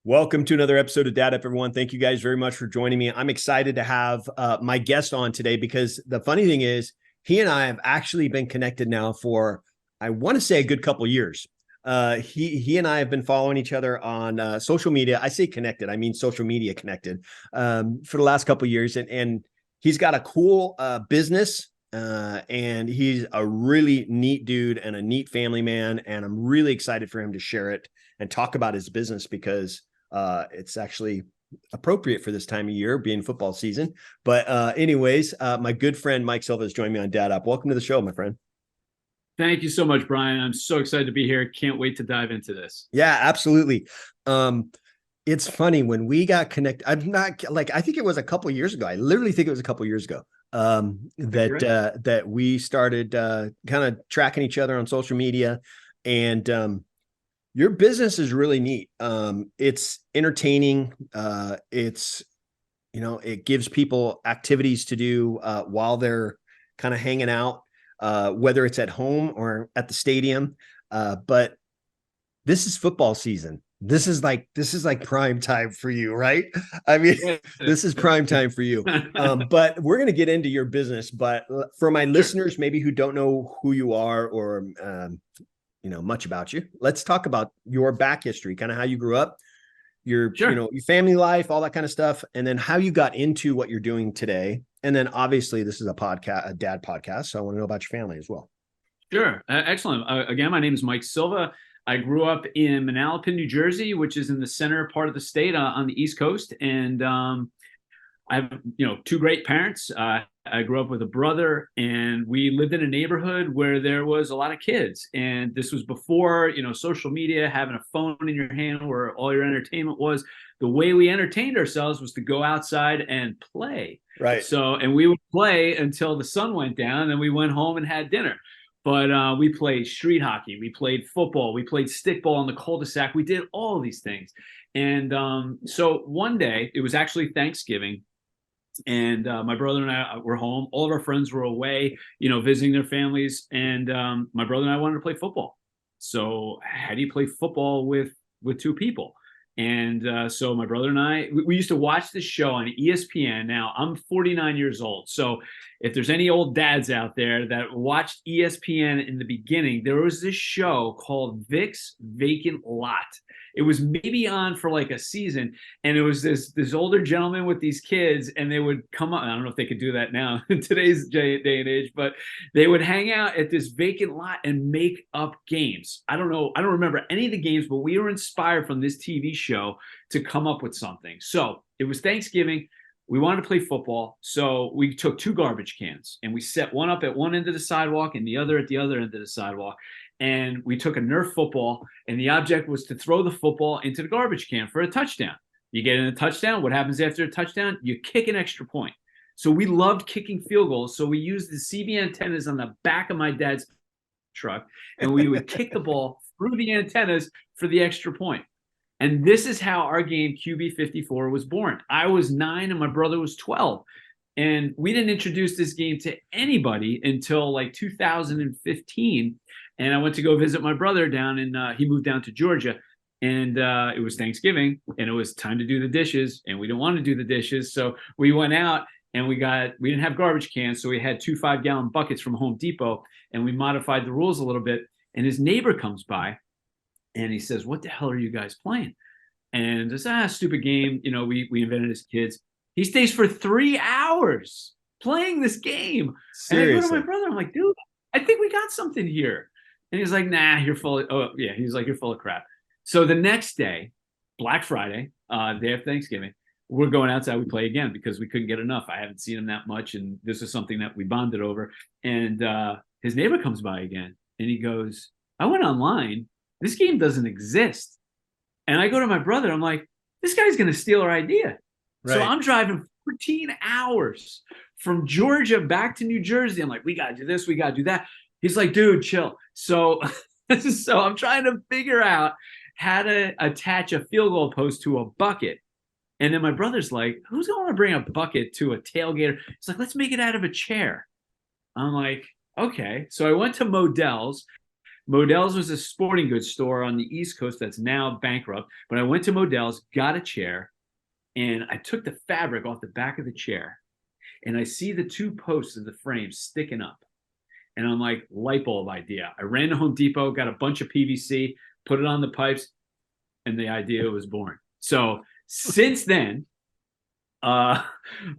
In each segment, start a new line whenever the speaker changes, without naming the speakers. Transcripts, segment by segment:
Welcome to another episode of Dad Up, everyone. Thank you guys very much for joining me. I'm excited to have my guest on today because the funny thing is, he and I have actually been connected now for, I want to say, a good couple of years. He and I have been following each other on social media. I say connected, I mean social media connected for the last couple of years, and he's got a cool business. And he's a really neat dude and a neat family man. And I'm really excited for him to share it and talk about his business because it's actually appropriate for this time of year, being football season. But anyways, my good friend Mike Silva has joined me on Dad Up. Welcome to the show, my friend.
Thank you so much, Bryan. I'm so excited to be here. Can't wait to dive into this.
Yeah, absolutely. It's funny when we got connected. I'm not like, I think it was a couple years ago. I literally think it was a couple years ago that we started kind of tracking each other on social media. And your business is really neat. It's entertaining. It gives people activities to do while they're kind of hanging out, whether it's at home or at the stadium. But this is football season. This is like prime time for you, right? I mean, this is prime time for you. But we're going to get into your business. But for my listeners, maybe who don't know who you are or much about you, let's talk about your back history, kind of how you grew up, your your family life, all that kind of stuff, and then how you got into what you're doing today. And then obviously this is a dad podcast, so I want to know about your family as well.
Sure. Excellent. Again, my name is Mike Silva. I grew up in Manalapan, New Jersey, which is in the center part of the state on the East Coast. And I have, two great parents. I grew up with a brother, and we lived in a neighborhood where there was a lot of kids. And this was before, social media, having a phone in your hand where all your entertainment was. The way we entertained ourselves was to go outside and play.
Right.
So, and we would play until the sun went down, and then we went home and had dinner. But we played street hockey, we played football, we played stickball in the cul-de-sac. We did all of these things. And so one day, it was actually Thanksgiving, and my brother and I were home. All of our friends were away, visiting their families. And my brother and I wanted to play football. So how do you play football with two people? And so my brother and I, we used to watch this show on ESPN. Now, I'm 49 years old. So if there's any old dads out there that watched ESPN in the beginning, there was this show called Vic's Vacant Lot. It was maybe on for like a season, and it was this older gentleman with these kids, and they would come up. I don't know if they could do that now in today's day and age, but they would hang out at this vacant lot and make up games. I don't know. I don't remember any of the games, but we were inspired from this TV show to come up with something. So it was Thanksgiving. We wanted to play football. So we took two garbage cans and we set one up at one end of the sidewalk and the other at the other end of the sidewalk. And we took a Nerf football, and the object was to throw the football into the garbage can for a touchdown. You get in a touchdown. What happens after a touchdown? You kick an extra point. So we loved kicking field goals. So we used the CB antennas on the back of my dad's truck, and we would kick the ball through the antennas for the extra point. And this is how our game QB54 was born. I was 9 and my brother was 12. And we didn't introduce this game to anybody until like 2015. And I went to go visit my brother down in, he moved down to Georgia. And it was Thanksgiving, and it was time to do the dishes. And we didn't want to do the dishes. So we went out and we didn't have garbage cans. So we had 2 5-gallon buckets from Home Depot, and we modified the rules a little bit. And his neighbor comes by and he says, "What the hell are you guys playing?" And it's stupid game. We invented as kids. He stays for 3 hours playing this game.
Seriously?
And I go to my brother. I'm like, "Dude, I think we got something here." And he's like, "Nah, you're full of," oh yeah. He's like, "You're full of crap." So the next day, Black Friday, day of Thanksgiving, we're going outside. We play again because we couldn't get enough. I haven't seen him that much. And this is something that we bonded over. And his neighbor comes by again and he goes, "I went online. This game doesn't exist." And I go to my brother. I'm like, "This guy's going to steal our idea." Right. So I'm driving 14 hours from Georgia back to New Jersey. I'm like, "We got to do this. We got to do that." He's like, "Dude, chill." So I'm trying to figure out how to attach a field goal post to a bucket. And then my brother's like, "Who's going to bring a bucket to a tailgater?" He's like, "Let's make it out of a chair." I'm like, "Okay." So I went to Modell's. Modell's was a sporting goods store on the East Coast that's now bankrupt. But I went to Modell's, got a chair, and I took the fabric off the back of the chair, and I see the 2 posts of the frame sticking up. And I'm like, light bulb idea. I ran to Home Depot, got a bunch of PVC, put it on the pipes, and the idea was born. So since then, my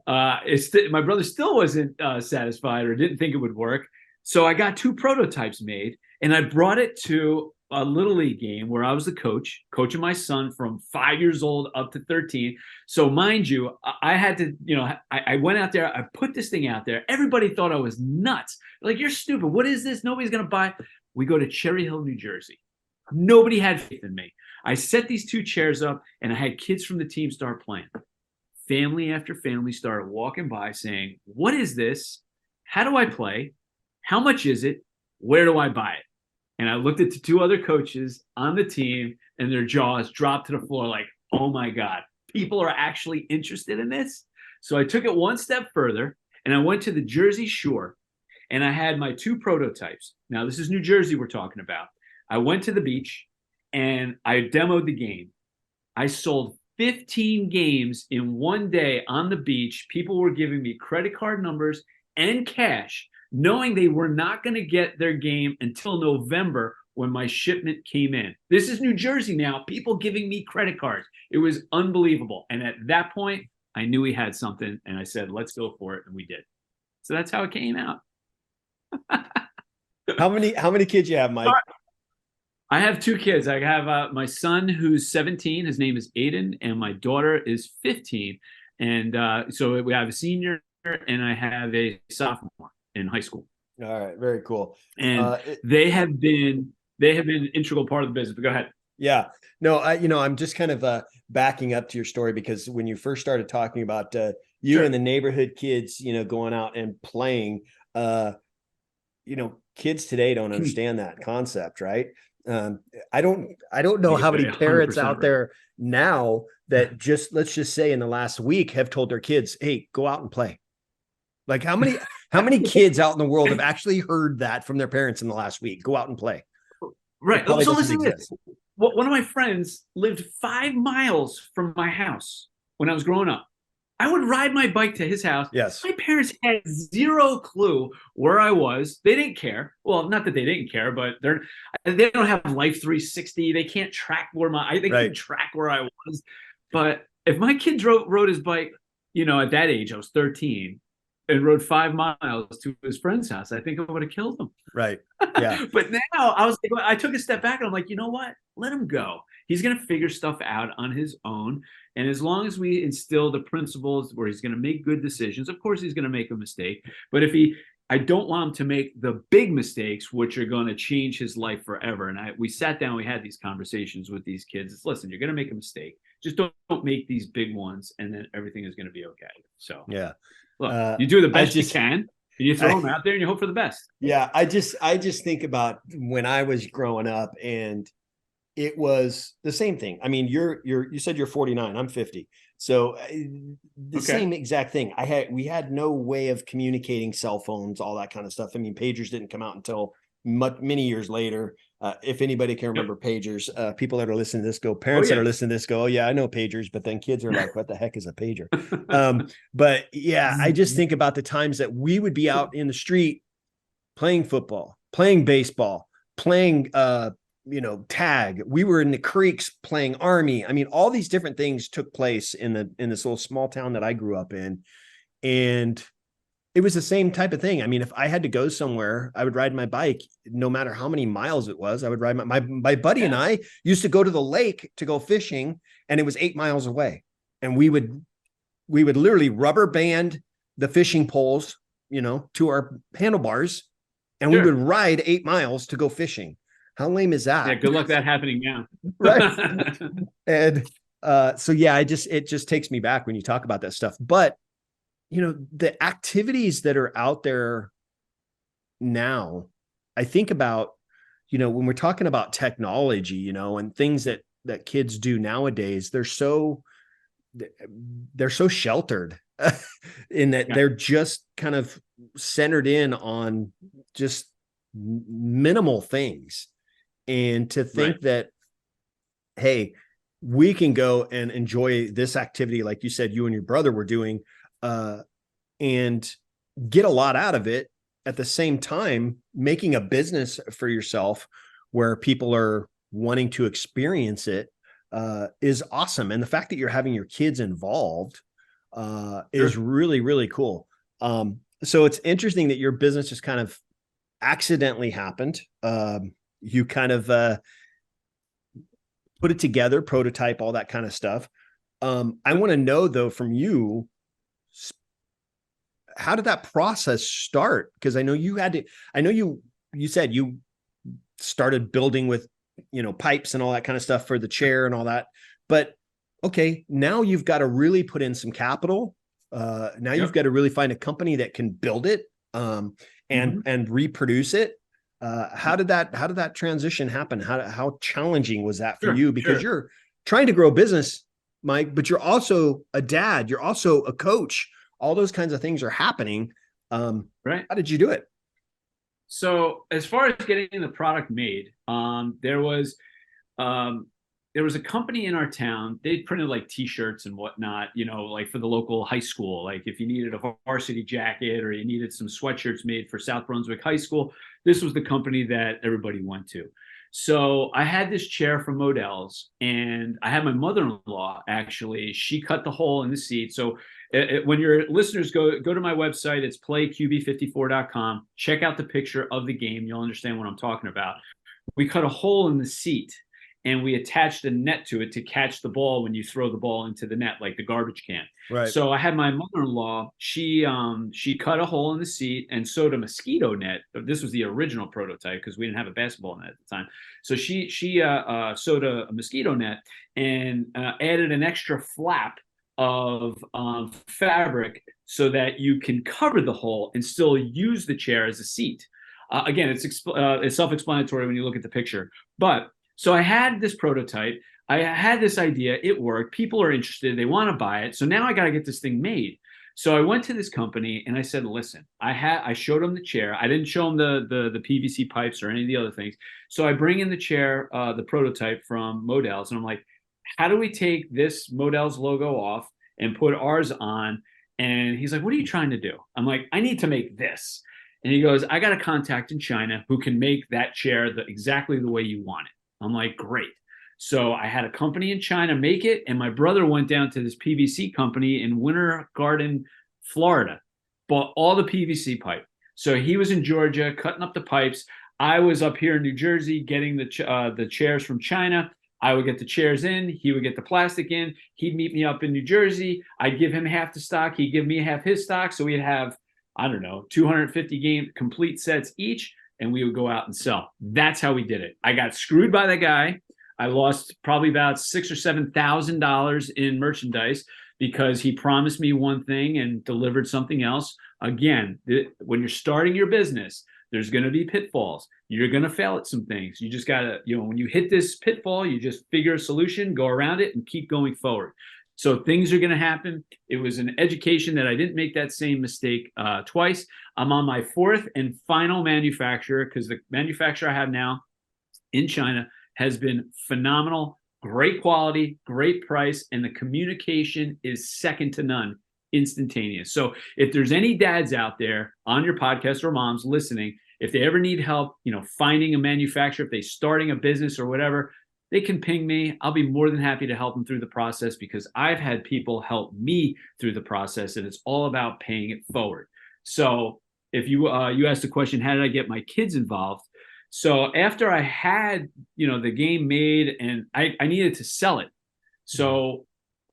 brother still wasn't satisfied or didn't think it would work. So I got 2 prototypes made, and I brought it to a little league game where I was the coaching my son from 5 years old up to 13. So mind you, I had to, I went out there, I put this thing out there. Everybody thought I was nuts. Like, you're stupid. What is this? Nobody's going to buy. We go to Cherry Hill, New Jersey. Nobody had faith in me. I set these 2 chairs up, and I had kids from the team start playing. Family after family started walking by saying, what is this? How do I play? How much is it? Where do I buy it? And I looked at the 2 other coaches on the team, and their jaws dropped to the floor like, oh my God, people are actually interested in this? So I took it one step further, and I went to the Jersey Shore, and I had my 2 prototypes. Now, this is New Jersey we're talking about. I went to the beach, and I demoed the game. I sold 15 games in one day on the beach. People were giving me credit card numbers and cash, knowing they were not going to get their game until November when my shipment came in. This is New Jersey now. People giving me credit cards. It was unbelievable. And at that point, I knew we had something, and I said, let's go for it. And we did. So that's how it came out.
How many kids you have, Mike?
I have 2 kids. I have my son who's 17. His name is Aiden, and my daughter is 15. And so we have a senior, and I have a sophomore in high school.
All right, very cool.
And they have been an integral part of the business. But go ahead.
Yeah, no, I'm just kind of backing up to your story, because when you first started talking about you
Sure.
and the neighborhood kids, going out and playing, kids today don't understand that concept, right? I don't know how many parents
100%
out
right.
there now that let's just say in the last week have told their kids, hey, go out and play. Like, how many kids out in the world have actually heard that from their parents in the last week? Go out and play.
Right. So listen to this. One of my friends lived 5 miles from my house when I was growing up. I would ride my bike to his house.
Yes.
My parents had 0 clue where I was. They didn't care. Well, not that they didn't care, but they don't have Life 360. They can't track where couldn't track where I was. But if my kid rode his bike, at that age, I was 13, and rode 5 miles to his friend's house, I think I would have killed him.
Right. Yeah.
But now I took a step back, and I'm like, you know what? Let him go. He's going to figure stuff out on his own. And as long as we instill the principles where he's going to make good decisions, of course he's going to make a mistake. But I don't want him to make the big mistakes, which are going to change his life forever. And we sat down, we had these conversations with these kids. It's, listen, you're going to make a mistake. Just don't make these big ones, and then everything is going to be okay. So
yeah,
look, you do the best you can, and you throw them out there, and you hope for the best.
Yeah, I just think about when I was growing up, and it was the same thing. I mean, you said you're 49, I'm 50. So same exact thing. We had no way of communicating, cell phones, all that kind of stuff. I mean, pagers didn't come out until many years later. If anybody can remember pagers, people that are listening to this go, parents that are listening to this go, oh yeah, I know pagers, but then kids are like, what the heck is a pager? But yeah, I just think about the times that we would be out in the street playing football, playing baseball, playing, tag. We were in the creeks playing army. I mean, all these different things took place in this little small town that I grew up in. And it was the same type of thing. I mean, if I had to go somewhere, I would ride my bike, no matter how many miles it was. I would ride my buddy and I used to go to the lake to go fishing, and it was 8 miles away. And we would literally rubber band the fishing poles, to our handlebars, and we would ride 8 miles to go fishing. How lame is that?
Yeah, good luck that happening now.
Right. And so yeah, it just takes me back when you talk about that stuff. But the activities that are out there now, I think about, when we're talking about technology, and things that kids do nowadays, they're so sheltered in that they're just kind of centered in on just minimal things. And to think that, hey, we can go and enjoy this activity, like you said, you and your brother were doing, and get a lot out of it, at the same time making a business for yourself where people are wanting to experience it, is awesome. And the fact that you're having your kids involved is really, really cool. So it's interesting that your business just kind of accidentally happened. You kind of put it together, prototype, all that kind of stuff. I want to know though, from you, how did that process start? Because I know you had to, I know you said you started building with, pipes and all that kind of stuff for the chair and all that, but okay, now you've got to really put in some capital. Now you've got to really find a company that can build it, and reproduce it. How did that transition happen? How challenging was that for you? Because you're trying to grow a business, Mike, but you're also a dad, you're also a coach. All those kinds of things are happening. How did you do it?
So as far as getting the product made, there was a company in our town. They printed like T-shirts and whatnot, like for the local high school. Like if you needed a varsity jacket or you needed some sweatshirts made for South Brunswick High School, this was the company that everybody went to. So I had this chair from Modell's, and I had my mother-in-law, actually, she cut the hole in the seat. So when your listeners go to my website, it's playqb54.com. Check out the picture of the game. You'll understand what I'm talking about. We cut a hole in the seat, and we attached a net to it to catch the ball when you throw the ball into the net, like the garbage can.
Right.
So I had my mother-in-law, she cut a hole in the seat and sewed a mosquito net. This was the original prototype because we didn't have a basketball net at the time. So she sewed a mosquito net and added an extra flap of fabric so that you can cover the hole and still use the chair as a seat. Again, it's self-explanatory when you look at the picture. But so I had this prototype. I had this idea. It worked. People are interested. They want to buy it. So now I got to get this thing made. So I went to this company and I said, listen, I showed them the chair. I didn't show them the PVC pipes or any of the other things. So I bring in the chair, the prototype from Modell's, and I'm like, how do we take this Modell's logo off and put ours on? And he's like, what are you trying to do? I'm like, I need to make this. And he goes, I got a contact in China who can make that chair exactly the way you want it. I'm like, great. So I had a company in China make it, and my brother went down to this PVC company in Winter Garden, Florida, bought all the PVC pipe. So he was in Georgia cutting up the pipes. I was up here in New Jersey getting the chairs from China. I would get the chairs in. He would get the plastic in. He'd meet me up in New Jersey. I'd give him half the stock. He'd give me half his stock. So we'd have, 250 game complete sets each, and we would go out and sell. That's how we did it. I got screwed by the guy. I lost probably about $6,000 or $7,000 in merchandise because he promised me one thing and delivered something else. Again, when you're starting your business, there's going to be pitfalls. You're going to fail at some things. You just got to, when you hit this pitfall, you just figure a solution, go around it, and keep going forward. So things are going to happen. It was an education that I didn't make that same mistake twice. I'm on my fourth and final manufacturer because the manufacturer I have now in China has been phenomenal, great quality, great price, and the communication is second to none, instantaneous. So if there's any dads out there on your podcast or moms listening, if they ever need help, finding a manufacturer, if they're starting a business or whatever, they can ping me. I'll be more than happy to help them through the process because I've had people help me through the process, and it's all about paying it forward. So if you asked the question, how did I get my kids involved? So after I had, the game made and I needed to sell it. So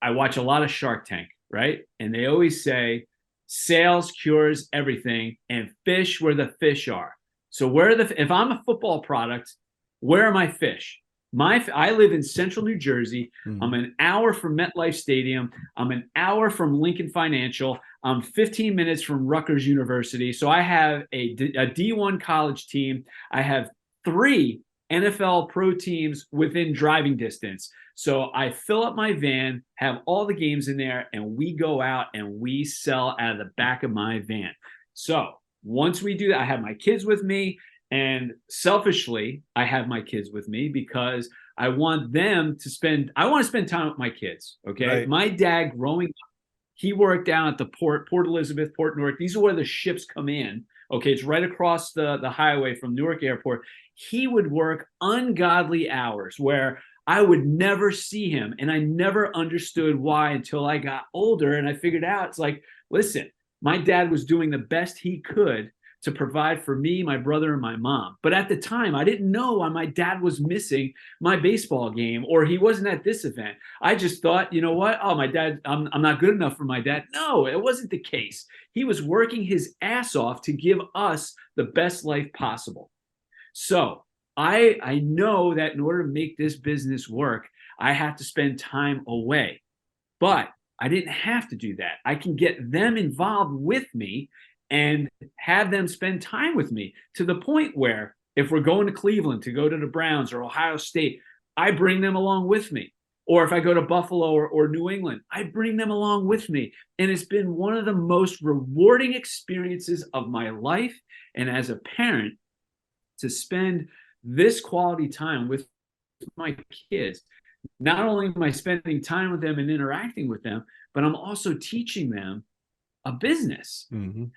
I watch a lot of Shark Tank, right? And they always say sales cures everything and fish where the fish are. So if I'm a football product, where are my fish? I live in central New Jersey. I'm an hour from MetLife Stadium. I'm an hour from Lincoln Financial. I'm 15 minutes from Rutgers University. So I have a D1 college team. I have 3 NFL pro teams within driving distance. So I fill up my van, have all the games in there, and we go out and we sell out of the back of my van. So once we do that, I have my kids with me. And selfishly, I have my kids with me because I want to spend time with my kids. Okay.
Right.
My dad growing up, he worked down at the Port Elizabeth, Port Newark. These are where the ships come in. Okay. It's right across the highway from Newark Airport. He would work ungodly hours where I would never see him. And I never understood why until I got older. And I figured out, it's like, listen, my dad was doing the best he could to provide for me, my brother, and my mom. But at the time, I didn't know why my dad was missing my baseball game or he wasn't at this event. I just thought, you know what? Oh, my dad, I'm not good enough for my dad. No, it wasn't the case. He was working his ass off to give us the best life possible. So I know that in order to make this business work, I have to spend time away. But I didn't have to do that. I can get them involved with me and have them spend time with me to the point where if we're going to Cleveland to go to the Browns or Ohio State, I bring them along with me. Or if I go to Buffalo or New England, I bring them along with me. And it's been one of the most rewarding experiences of my life. And as a parent, to spend this quality time with my kids, not only am I spending time with them and interacting with them, but I'm also teaching them a business,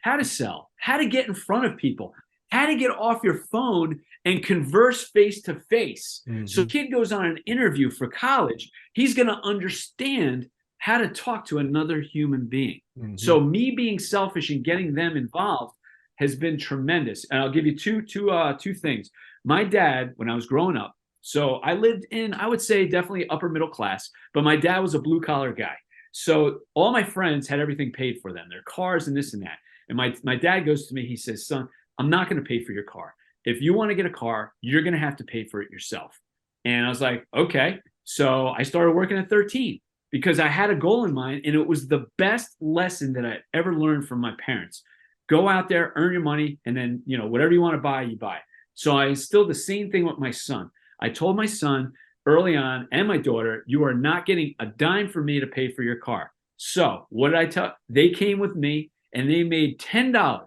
how to sell, how to get in front of people, how to get off your phone and converse face to face. So kid goes on an interview for college, he's going to understand how to talk to another human being. So me being selfish and getting them involved has been tremendous. And I'll give you two things. My dad, when I was growing up, so I lived in, I would say definitely upper middle class, but my dad was a blue collar guy. So all my friends had everything paid for them, their cars and this and that. And my dad goes to me, he says, son, I'm not going to pay for your car. If you want to get a car, you're going to have to pay for it yourself. And I was like, okay. So I started working at 13 because I had a goal in mind. And it was the best lesson that I ever learned from my parents. Go out there, earn your money, and then, you know, whatever you want to buy, you buy. So I instilled the same thing with my son. I told my son early on and my daughter, you are not getting a dime for me to pay for your car. So what did I tell? They came with me and they made $10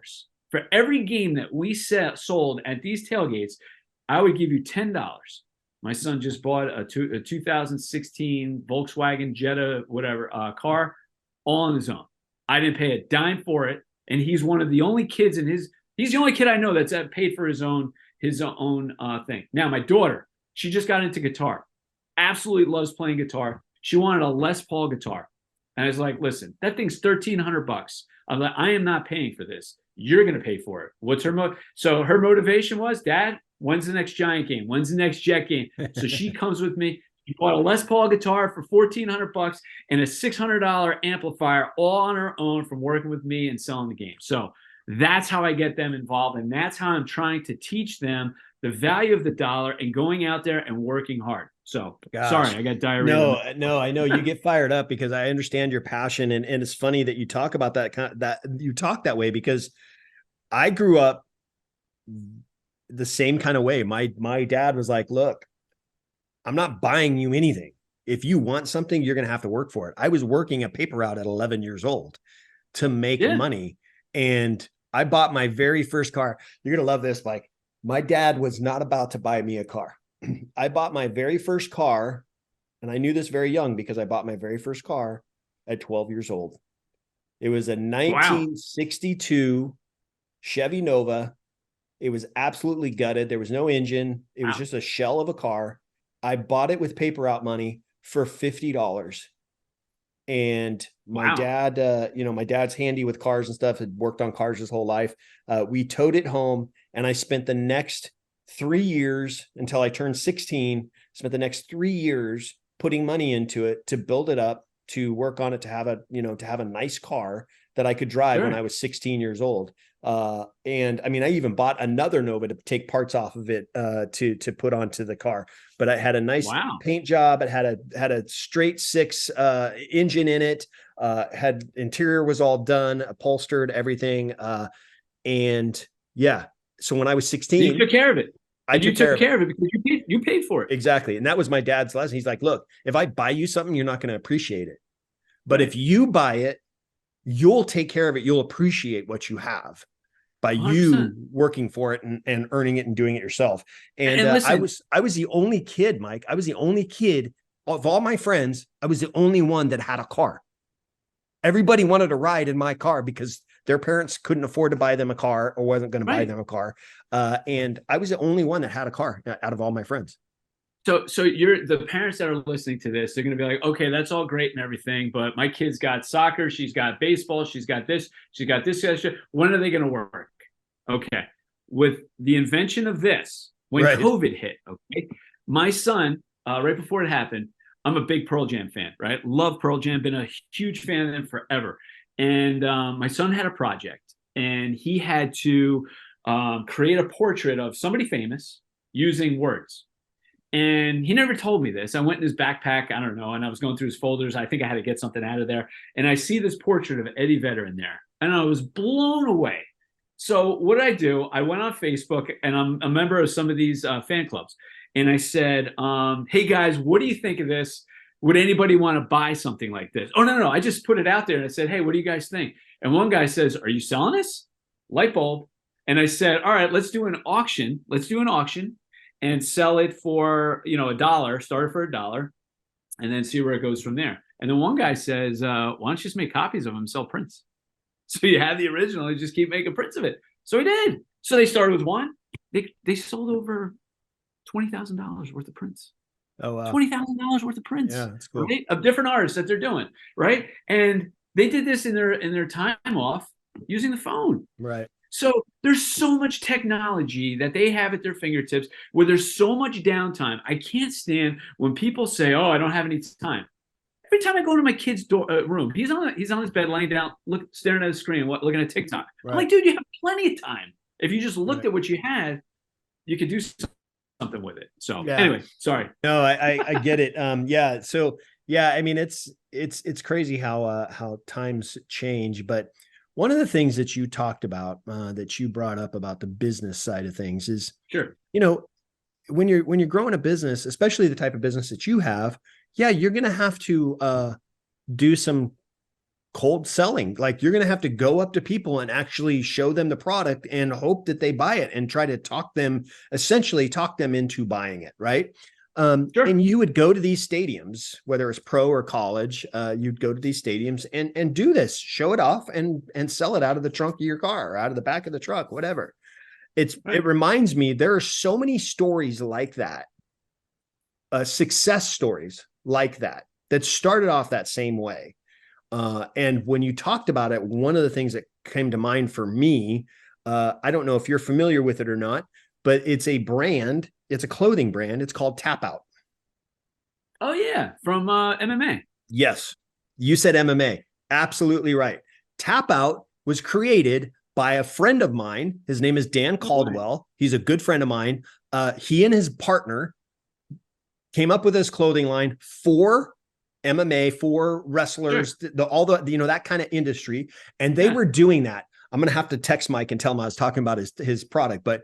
for every game that we sold at these tailgates. I would give you $10. My son just bought a 2016 Volkswagen Jetta, whatever, car, all on his own. I didn't pay a dime for it. And he's one of the only kids he's the only kid I know that's paid for his own thing. Now, my daughter, she just got into guitar, absolutely loves playing guitar. She wanted a Les Paul guitar. And I was like, listen, that thing's $1,300. I'm like, I am not paying for this. You're going to pay for it. What's her So her motivation was, Dad, when's the next Giant game? When's the next Jet game? So she comes with me. She bought a Les Paul guitar for $1,400 and a $600 amplifier all on her own from working with me and selling the game. So that's how I get them involved. And that's how I'm trying to teach them the value of the dollar and going out there and working hard. So sorry, I got diarrhea.
No, I know you get fired up because I understand your passion. And it's funny that you talk about that you talk that way, because I grew up the same kind of way. My dad was like, look, I'm not buying you anything. If you want something, you're going to have to work for it. I was working a paper route at 11 years old to make money. And I bought my very first car. You're going to love this, Mike. My dad was not about to buy me a car. I bought my very first car, and I knew this very young because I bought my very first car at 12 years old. It was a 1962 Chevy Nova. It was absolutely gutted. There was no engine. It was just a shell of a car. I bought it with paper out money for $50. And my dad, my dad's handy with cars and stuff, had worked on cars his whole life. We towed it home, and I spent the next 3 years until I turned 16, spent the next 3 years putting money into it to build it up, to work on it, to have a nice car that I could drive when I was 16 years old. And I mean, I even bought another Nova to take parts off of it, to put onto the car, but I had a nice paint job. It had a straight six, engine in it, had interior was all done, upholstered, everything. And yeah. So when I was 16,
you took care of it.
I took care of it
because you paid for it.
Exactly. And that was my dad's lesson. He's like, look, if I buy you something, you're not going to appreciate it. But if you buy it, you'll take care of it. You'll appreciate what you have. by
100%.
you working for it and earning it and doing it yourself. And,
And listen,
I was the only kid, Mike. I was the only kid of all my friends. I was the only one that had a car. Everybody wanted to ride in my car because their parents couldn't afford to buy them a car or wasn't going to buy them a car. And I was the only one that had a car out of all my friends.
So you're the parents that are listening to this, they're going to be like, okay, that's all great and everything, but my kid's got soccer, she's got baseball, she's got this. When are they going to work? Okay. With the invention of this, when COVID hit, okay, my son, right before it happened, I'm a big Pearl Jam fan, right? Love Pearl Jam, been a huge fan of them forever. And my son had a project, and he had to create a portrait of somebody famous using words. And he never told me this. I went in his backpack, I don't know, and I was going through his folders. I think I had to get something out of there. And I see this portrait of Eddie Vedder in there. And I was blown away. So what did I do? I went on Facebook, and I'm a member of some of these fan clubs. And I said, hey, guys, what do you think of this? Would anybody want to buy something like this? Oh, no. I just put it out there, and I said, hey, what do you guys think? And one guy says, are you selling this? Light bulb. And I said, all right, let's do an auction. Let's do an auction and sell it for, $1, start it for $1, and then see where it goes from there. And then one guy says, why don't you just make copies of them, sell prints? So you have the original, you just keep making prints of it. So he did. So they started with one. They sold over $20,000 worth of prints.
Oh, wow.
$20,000 worth of prints.
Yeah, that's cool.
Right? Of different artists that they're doing, right? And they did this in their time off using the phone.
Right.
So there's so much technology that they have at their fingertips where there's so much downtime. I can't stand when people say, oh, I don't have any time. Every time I go to my kid's room, he's on his bed laying down, staring at the screen, looking at TikTok. Right. I'm like, dude, you have plenty of time. If you just looked at what you had, you could do something with it. So anyway, sorry.
No, I get it. Yeah. So yeah, I mean, it's crazy how times change, but one of the things that you talked about, that you brought up about the business side of things is,
sure,
when you're growing a business, especially the type of business that you have, yeah, you're going to have to do some cold selling. Like, you're going to have to go up to people and actually show them the product and hope that they buy it and try to talk them into buying it. Right. Sure. And you would go to these stadiums, whether it's pro or college, you'd go to these stadiums and do this, show it off and sell it out of the trunk of your car, or out of the back of the truck, whatever. It reminds me, there are so many stories like that, success stories like that started off that same way. And when you talked about it, one of the things that came to mind for me, I don't know if you're familiar with it or not, but it's a brand. It's a clothing brand. It's called Tap Out.
Oh yeah. From MMA.
Yes. You said MMA. Absolutely right. Tap Out was created by a friend of mine. His name is Dan Caldwell. He's a good friend of mine. He and his partner came up with this clothing line for MMA, for wrestlers, all the that kind of industry. And they were doing that. I'm going to have to text Mike and tell him I was talking about his product, but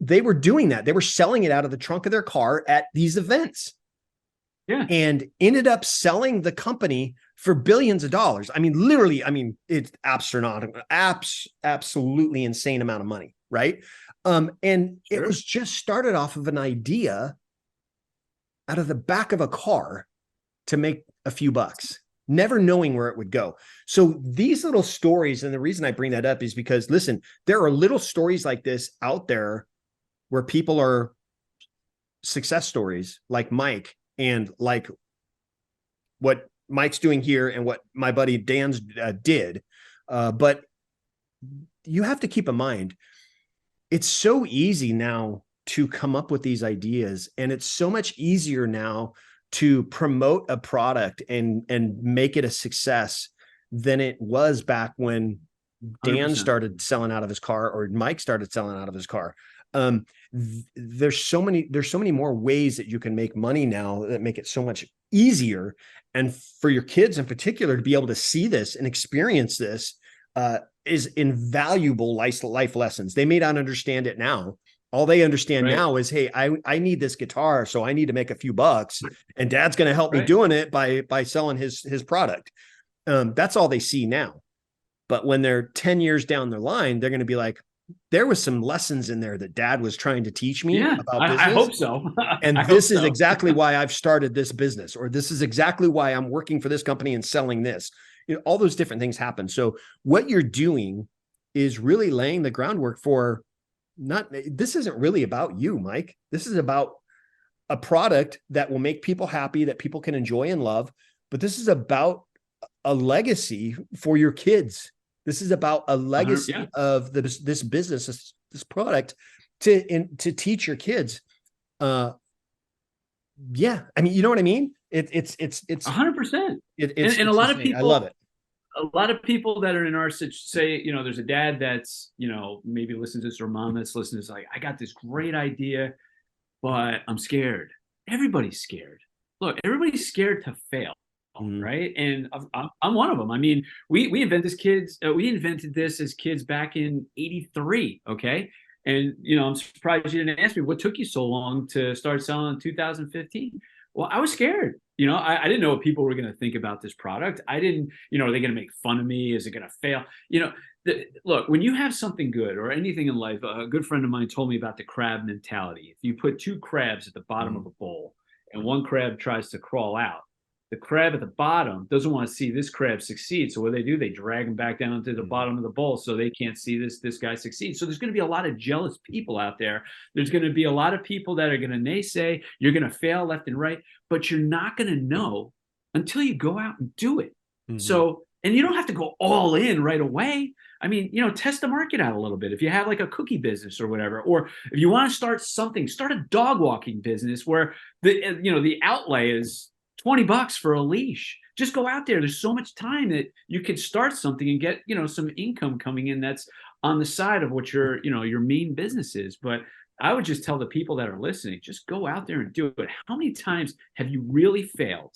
they were doing that. They were selling it out of the trunk of their car at these events. Yeah. And ended up selling the company for billions of dollars. I mean, literally, it's astronomical, absolutely insane amount of money. Right. And it was just started off of an idea out of the back of a car to make a few bucks, never knowing where it would go. So these little stories, and the reason I bring that up is because, listen, there are little stories like this out there where people are success stories like Mike, and like what Mike's doing here and what my buddy Dan's did. But you have to keep in mind, it's so easy now to come up with these ideas, and it's so much easier now to promote a product and make it a success than it was back when Dan 100%. Started selling out of his car, or Mike started selling out of his car. There's so many more ways that you can make money now that make it so much easier. And for your kids in particular to be able to see this and experience this is invaluable life lessons. They may not understand it now. All they understand now is, hey, I need this guitar, so I need to make a few bucks, and Dad's going to help me doing it by selling his product. That's all they see now. But when they're 10 years down the line, they're going to be like, there was some lessons in there that dad was trying to teach me
Yeah,
about
I
business.
hope so.
And
I hope
this is
so.
exactly why I've started this business, or this is exactly why I'm working for this company and selling this. All those different things happen. So what you're doing is really laying the groundwork for this isn't really about you, Mike. This is about a product that will make people happy, that people can enjoy and love. But this is about a legacy for your kids. This is about a legacy of this business, this product to teach your kids. Yeah. I mean, you know what I mean? It's
100%.
It's
And a lot of people,
I love it.
A lot of people that are in our say, there's a dad that's, maybe listens to this, or mom that's listening to this, like, I got this great idea, but I'm scared. Everybody's scared. Look, everybody's scared to fail. Right. And I'm one of them. I mean, we invented this as kids back in '83. Okay. And, I'm surprised you didn't ask me what took you so long to start selling in 2015. Well, I was scared. I didn't know what people were going to think about this product. I didn't, are they going to make fun of me? Is it going to fail? Look, when you have something good or anything in life, a good friend of mine told me about the crab mentality. If you put two crabs at the bottom of a bowl and one crab tries to crawl out, the crab at the bottom doesn't want to see this crab succeed. So what do? They drag him back down to the bottom of the bowl so they can't see this guy succeed. So there's going to be a lot of jealous people out there. There's going to be a lot of people that are going to naysay. You're going to fail left and right, but you're not going to know until you go out and do it. So, and you don't have to go all in right away. I mean, test the market out a little bit. If you have like a cookie business or whatever, or if you want to start a dog walking business where the outlay is $20 for a leash. Just go out there. There's so much time that you could start something and get, some income coming in that's on the side of what your main business is. But I would just tell the people that are listening, just go out there and do it. How many times have you really failed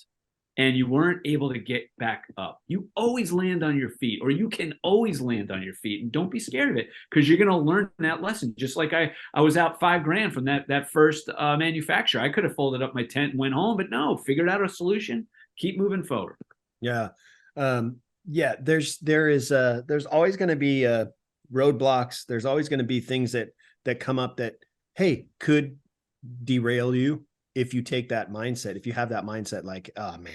and you weren't able to get back up? You always land on your feet, or you can always land on your feet, and don't be scared of it, because you're going to learn that lesson. Just like I was out $5,000 from that first manufacturer. I could have folded up my tent and went home, but no, figured out a solution, keep moving forward.
Yeah. Yeah. There's always going to be roadblocks. There's always going to be things that come up that, hey, could derail you. If you take that mindset, if you have that mindset, like, oh man,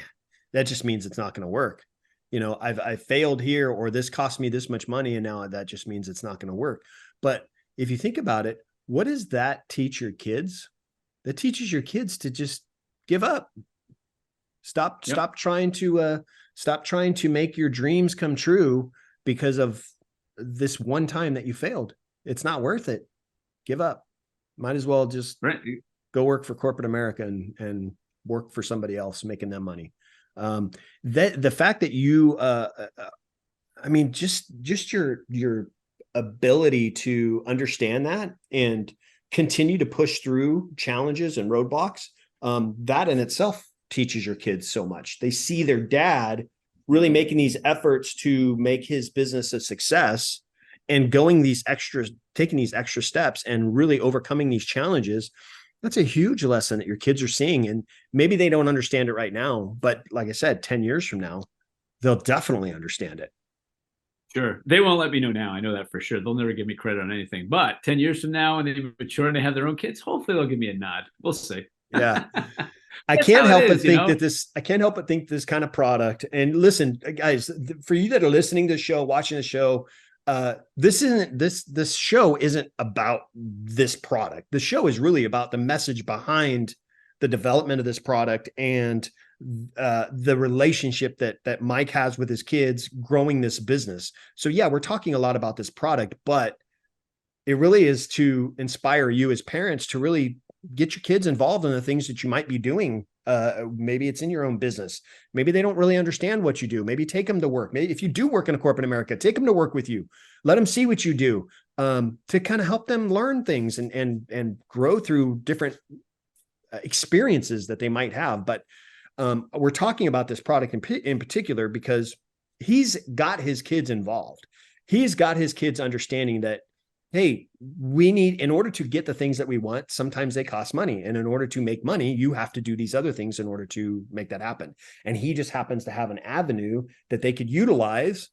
that just means it's not going to work. I failed here, or this cost me this much money, and now that just means it's not going to work. But if you think about it, what does that teach your kids? That teaches your kids to just give up. Stop trying to make your dreams come true because of this one time that you failed. It's not worth it. Give up. Might as well just go work for corporate America and work for somebody else, making them money. The fact that you, just your ability to understand that and continue to push through challenges and roadblocks, that in itself teaches your kids so much. They see their dad really making these efforts to make his business a success and taking these extra steps and really overcoming these challenges. That's a huge lesson that your kids are seeing. And maybe they don't understand it right now, but like I said, 10 years from now, they'll definitely understand it.
Sure. They won't let me know now. I know that for sure. They'll never give me credit on anything. But 10 years from now, when they mature and they have their own kids, hopefully they'll give me a nod. We'll see.
Yeah. I can't help but think this kind of product, and listen, guys, for you that are listening to the show, watching the show, this show isn't about this product. The show is really about the message behind the development of this product and the relationship that Mike has with his kids growing this business. So yeah, we're talking a lot about this product, but it really is to inspire you as parents to really get your kids involved in the things that you might be doing. Maybe it's in your own business. Maybe they don't really understand what you do. Maybe take them to work. Maybe if you do work in a corporate America, take them to work with you. Let them see what you do, to kind of help them learn things and grow through different experiences that they might have. But we're talking about this product in particular because he's got his kids involved. He's got his kids understanding that, hey, in order to get the things that we want, sometimes they cost money. And in order to make money, you have to do these other things in order to make that happen. And he just happens to have an avenue that they could utilize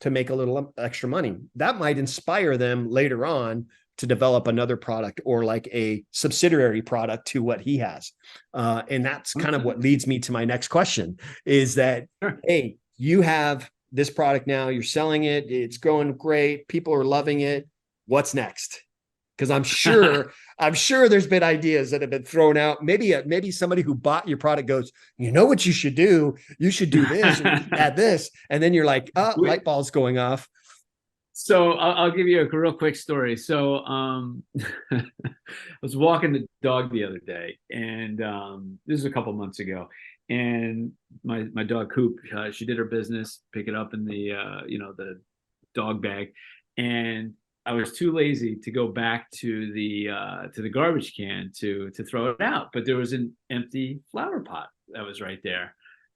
to make a little extra money. That might inspire them later on to develop another product or like a subsidiary product to what he has. And that's kind of what leads me to my next question is that, hey, you have this product now, you're selling it, it's going great, people are loving it. What's next? Because I'm sure there's been ideas that have been thrown out. Maybe somebody who bought your product goes, you know what you should do? You should do this, or add this. And then you're like, oh, light bulb's going off.
So I'll give you a real quick story. So I was walking the dog the other day, and this is a couple months ago. And my dog Coop, she did her business, pick it up in the the dog bag, and I was too lazy to go back to the garbage can to throw it out. But there was an empty flower pot that was right there.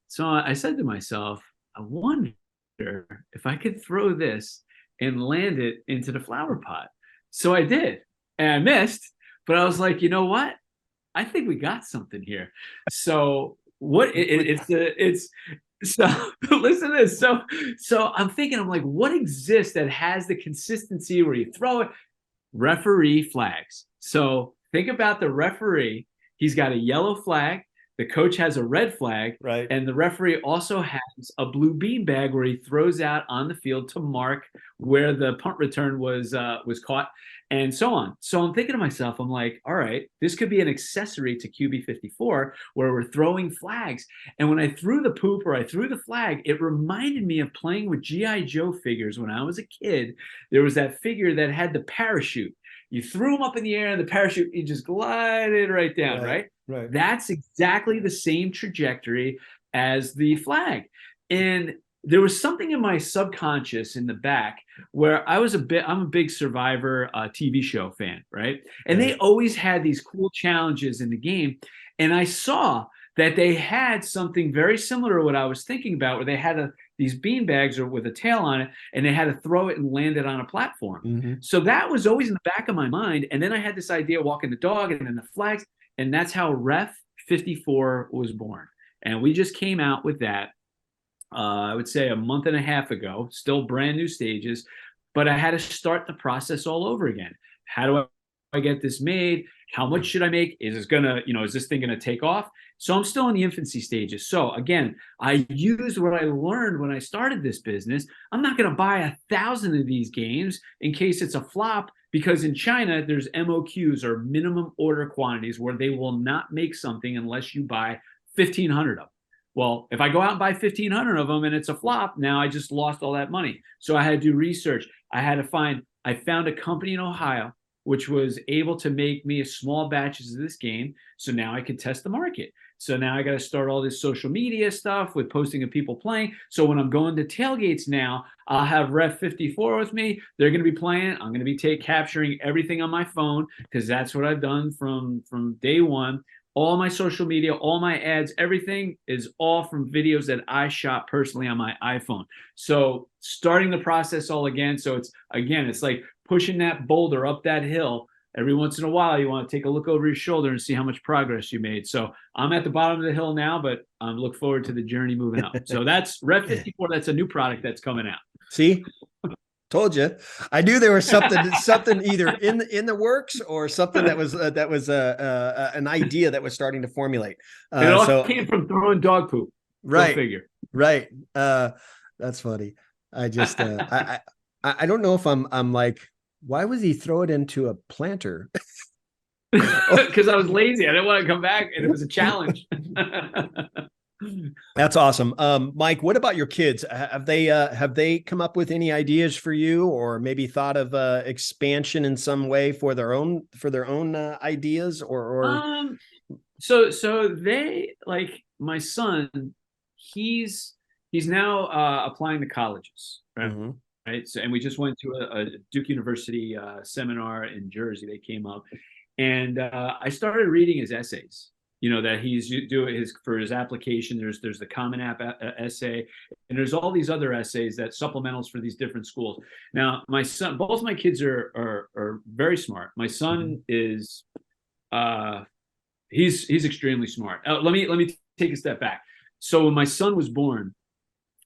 So I said to myself, I wonder if I could throw this and land it into the flower pot. So I did, and I missed, but I was like, you know what? I think we got something here. So it's so listen to this. So I'm thinking, I'm like, what exists that has the consistency where you throw it? Referee flags. So think about the referee. He's got a yellow flag. The coach has a red flag,
right?
And the referee also has a blue bean bag where he throws out on the field to mark where the punt return was caught, and so on. So I'm thinking to myself, I'm like, all right, this could be an accessory to QB54 where we're throwing flags. And when I threw the poop or I threw the flag, it reminded me of playing with G.I. Joe figures when I was a kid. There was that figure that had the parachute. You threw him up in the air and the parachute, he just glided right down, right?
Right.
That's exactly the same trajectory as the flag. And there was something in my subconscious in the back where I'm a big Survivor TV show fan, right? And they always had these cool challenges in the game. And I saw that they had something very similar to what I was thinking about, where they had these bean bags or with a tail on it, and they had to throw it and land it on a platform.
Mm-hmm.
So that was always in the back of my mind. And then I had this idea of walking the dog and then the flags. And that's how Ref 54 was born. And we just came out with that, I would say a month and a half ago, still brand new stages, but I had to start the process all over again. How do I get this made? How much should I make? Is this thing going to take off? So I'm still in the infancy stages. So again, I used what I learned when I started this business. I'm not going to buy 1,000 of these games in case it's a flop, because in China, there's MOQs, or minimum order quantities, where they will not make something unless you buy 1,500 of them. Well, if I go out and buy 1,500 of them and it's a flop, now I just lost all that money. So I had to do research. I found a company in Ohio which was able to make me a small batches of this game. So now I could test the market. So now I got to start all this social media stuff with posting of people playing. So when I'm going to tailgates now, I'll have Ref 54 with me. They're going to be playing. I'm going to be capturing everything on my phone, because that's what I've done from day one. All my social media, all my ads, everything is all from videos that I shot personally on my iPhone. So starting the process all again. So it's like pushing that boulder up that hill. Every once in a while, you want to take a look over your shoulder and see how much progress you made. So I'm at the bottom of the hill now, but I look forward to the journey moving up. So that's Ref 54. That's a new product that's coming out.
See? Told you. I knew there was something either in the works or something that was an idea that was starting to formulate.
It all came from throwing dog poop.
Right.
Go figure.
Right. That's funny. I just I don't know if I'm like, why was he throw it into a planter?
Because I was lazy. I didn't want to come back, and it was a challenge.
That's awesome. Mike, what about your kids? Have they come up with any ideas for you, or maybe thought of expansion in some way for their own ideas or
so they, like my son, he's now applying to colleges, right? Mm-hmm. Right. So, and we just went to a Duke University seminar in Jersey. They came up, and I started reading his essays. You know, that he's doing for his application. There's the Common App essay, and there's all these other essays that supplementals for these different schools. Now, my son, both my kids are very smart. My son is, he's extremely smart. Let me take a step back. So when my son was born,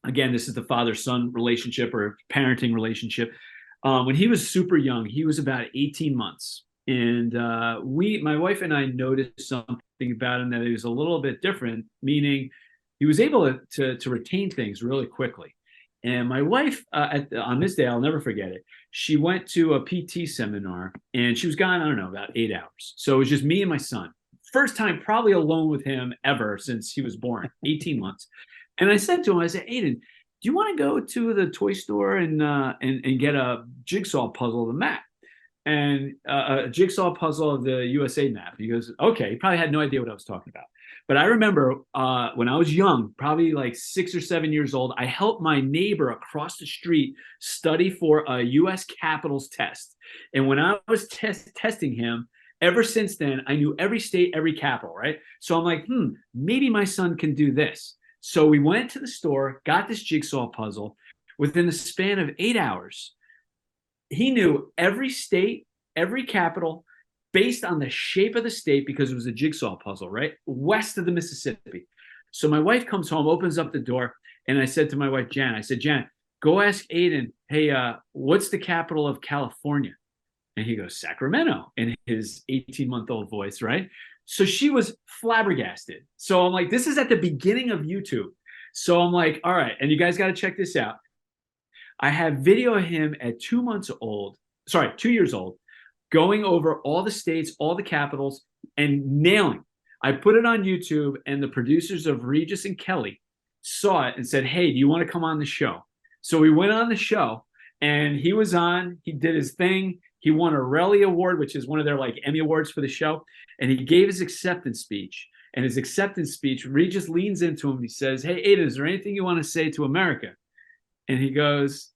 Again, this is the father-son relationship or parenting relationship. When he was super young, he was about 18 months. And my wife and I noticed something about him that he was a little bit different, meaning he was able to retain things really quickly. And my wife, on this day, I'll never forget it. She went to a PT seminar and she was gone, I don't know, about 8 hours. So it was just me and my son. First time probably alone with him ever since he was born, 18 months. And I said to him, I said, Aiden, do you want to go to the toy store and get a jigsaw puzzle of the map? And a jigsaw puzzle of the USA map. He goes, okay. He probably had no idea what I was talking about. But I remember when I was young, probably like 6 or 7 years old, I helped my neighbor across the street study for a U.S. Capitals test. And when I was testing him, ever since then, I knew every state, every capital, right? So I'm like, maybe my son can do this. So we went to the store, got this jigsaw puzzle. Within the span of 8 hours, he knew every state, every capital, based on the shape of the state, because it was a jigsaw puzzle, right? West of the Mississippi. So my wife comes home, opens up the door, and I said to my wife, Jan, I said, Jan, go ask Aiden, hey, what's the capital of California? And he goes, Sacramento, in his 18-month-old voice, right? So she was flabbergasted. So I'm like, this is at the beginning of YouTube. So I'm like, all right, and you guys got to check this out. I have video of him at 2 years old, going over all the states, all the capitals, and nailing. I put it on YouTube, and the producers of Regis and Kelly saw it and said, hey, do you want to come on the show? So we went on the show, and he was on. He did his thing. He won a Relly Award, which is one of their like Emmy Awards for the show. And he gave his acceptance speech. And his acceptance speech, Regis leans into him. He says, hey, Aiden, is there anything you want to say to America? And he goes,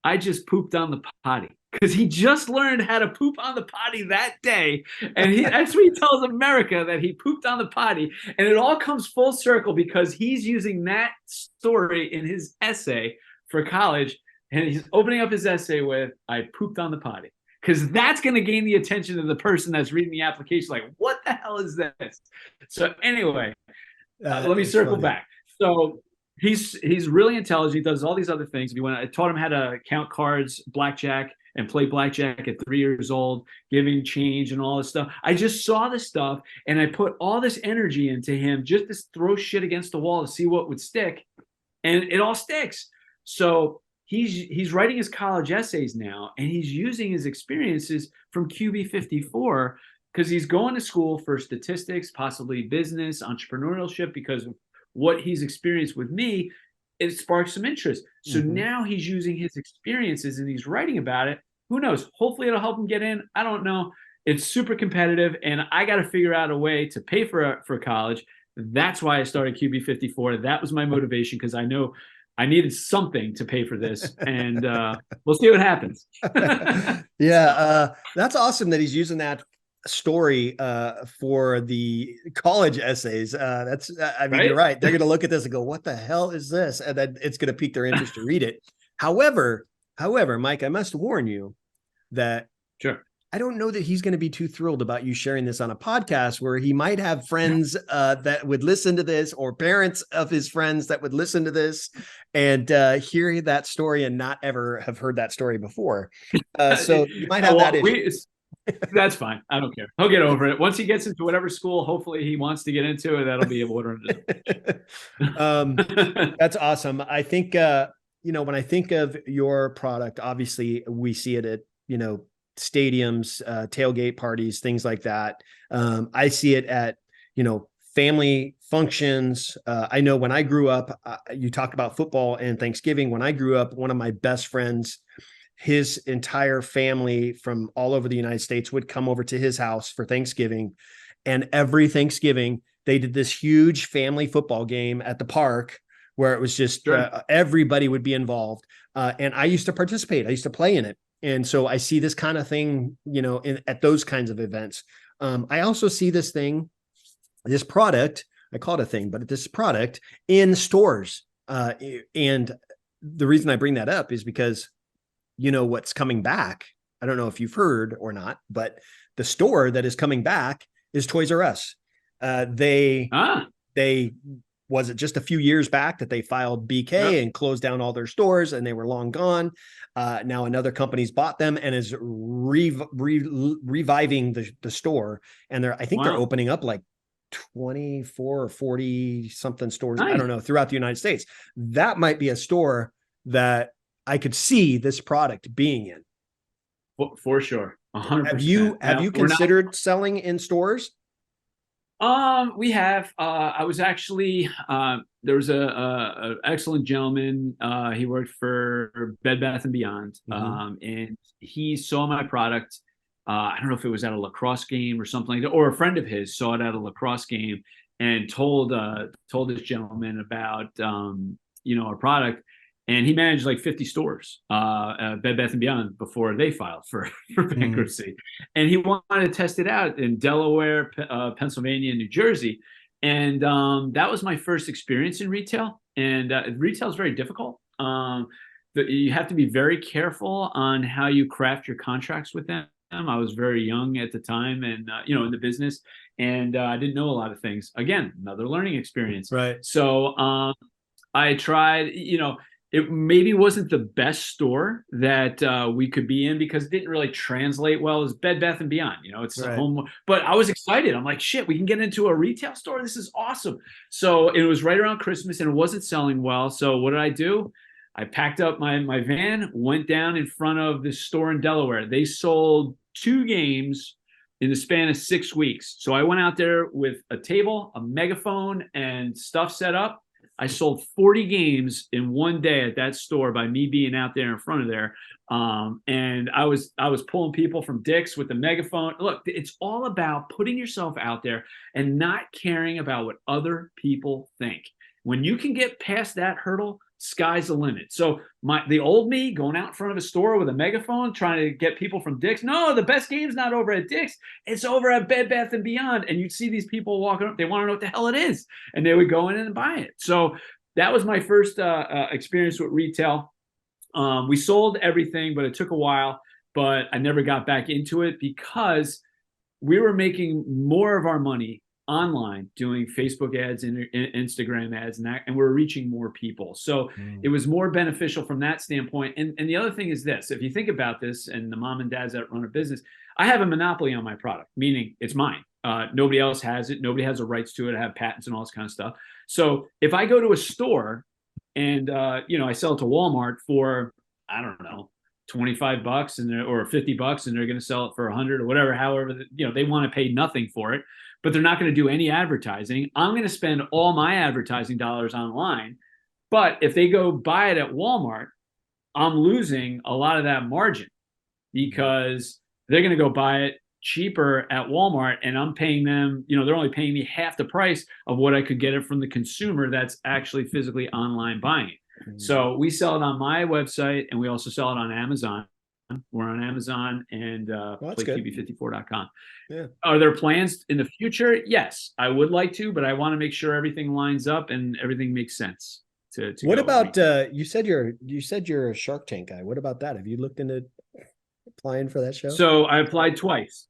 I just pooped on the potty. Because he just learned how to poop on the potty that day. And that's what he tells America, that he pooped on the potty. And it all comes full circle because he's using that story in his essay for college. And he's opening up his essay with, I pooped on the potty. Because that's going to gain the attention of the person that's reading the application. Like, what the hell is this? So anyway, let me circle back. So he's really intelligent. He does all these other things. I taught him how to count cards, blackjack, and play blackjack at 3 years old, giving change and all this stuff. I just saw this stuff, and I put all this energy into him just to throw shit against the wall to see what would stick, and it all sticks. So he's writing his college essays now, and he's using his experiences from QB54 because he's going to school for statistics, possibly business, entrepreneurship, because of what he's experienced with me. It sparks some interest. So now he's using his experiences and he's writing about it. Who knows? Hopefully it'll help him get in. I don't know. It's super competitive, and I got to figure out a way to pay for college. That's why I started QB54. That was my motivation, because I know I needed something to pay for this, and we'll see what happens.
Yeah, that's awesome that he's using that story for the college essays. That's I mean, right? You're right. They're going to look at this and go, what the hell is this? And then it's going to pique their interest to read it. However, Mike, I must warn you that
sure,
I don't know that he's going to be too thrilled about you sharing this on a podcast where he might have friends that would listen to this, or parents of his friends that would listen to this and hear that story and not ever have heard that story before. So you might have that issue.
That's fine. I don't care. He'll get over it. Once he gets into whatever school, hopefully he wants to get into it, that'll be a water under the
That's awesome. I think, when I think of your product, obviously we see it at, stadiums, tailgate parties, things like that. I see it at, family functions. I know when I grew up, you talked about football and Thanksgiving. When I grew up, one of my best friends, his entire family from all over the United States would come over to his house for Thanksgiving. And every Thanksgiving, they did this huge family football game at the park where it was just everybody would be involved. And I used to participate. I used to play in it. And so I see this kind of thing, at those kinds of events. I also see this product, I call it a thing, but this product in stores. And the reason I bring that up is because what's coming back. I don't know if you've heard or not, but the store that is coming back is Toys R Us. They was it just a few years back that they filed BK and closed down all their stores and they were long gone. Now another company's bought them and is reviving the store. And I think they're opening up like 24 or 40 something stores. Nice. I don't know, throughout the United States. That might be a store that I could see this product being in.
For sure. 100%.
Have you considered selling in stores?
We have. I was actually there was a excellent gentleman. He worked for Bed Bath and Beyond, and he saw my product. I don't know if it was at a lacrosse game or something like that, or a friend of his saw it at a lacrosse game and told this gentleman about our product. And he managed like 50 stores, Bed Bath & Beyond, before they filed for bankruptcy. And he wanted to test it out in Delaware, Pennsylvania, and New Jersey. And that was my first experience in retail. And retail is very difficult. You have to be very careful on how you craft your contracts with them. I was very young at the time and, in the business. And I didn't know a lot of things. Again, another learning experience.
Right.
So I tried, it maybe wasn't the best store that we could be in because it didn't really translate well as Bed Bath & Beyond. It's a home. But I was excited. I'm like, shit, we can get into a retail store. This is awesome. So it was right around Christmas and it wasn't selling well. So what did I do? I packed up my van, went down in front of this store in Delaware. They sold 2 games in the span of 6 weeks. So I went out there with a table, a megaphone, and stuff set up. I sold 40 games in one day at that store by me being out there in front of there. And I was pulling people from Dick's with the megaphone. Look, it's all about putting yourself out there and not caring about what other people think. When you can get past that hurdle, sky's the limit. So the old me going out in front of a store with a megaphone trying to get people from Dick's. No, the best game's not over at Dick's. It's over at Bed Bath & Beyond. And you'd see these people walking up. They want to know what the hell it is. And they would go in and buy it. So that was my first experience with retail. We sold everything, but it took a while. But I never got back into it because we were making more of our money online doing Facebook ads and Instagram ads and we're reaching more people. So it was more beneficial from that standpoint. And the other thing is this, if you think about this and the mom and dads that run a business, I have a monopoly on my product, meaning it's mine. Nobody else has it. Nobody has the rights to it. I have patents and all this kind of stuff. So if I go to a store and, I sell it to Walmart for, I don't know, $25 or $50 and they're going to sell it for 100 or whatever, however, they want to pay nothing for it, but they're not going to do any advertising. I'm going to spend all my advertising dollars online. But if they go buy it at Walmart, I'm losing a lot of that margin because they're going to go buy it cheaper at Walmart and I'm paying them, they're only paying me half the price of what I could get it from the consumer that's actually physically online buying it. So we sell it on my website and we also sell it on Amazon. We're on Amazon and QB54.com. Yeah. Are there plans in the future? Yes, I would like to, but I want to make sure everything lines up and everything makes sense. What
about you said you're a Shark Tank guy. What about that? Have you looked into applying for that show?
So I applied twice.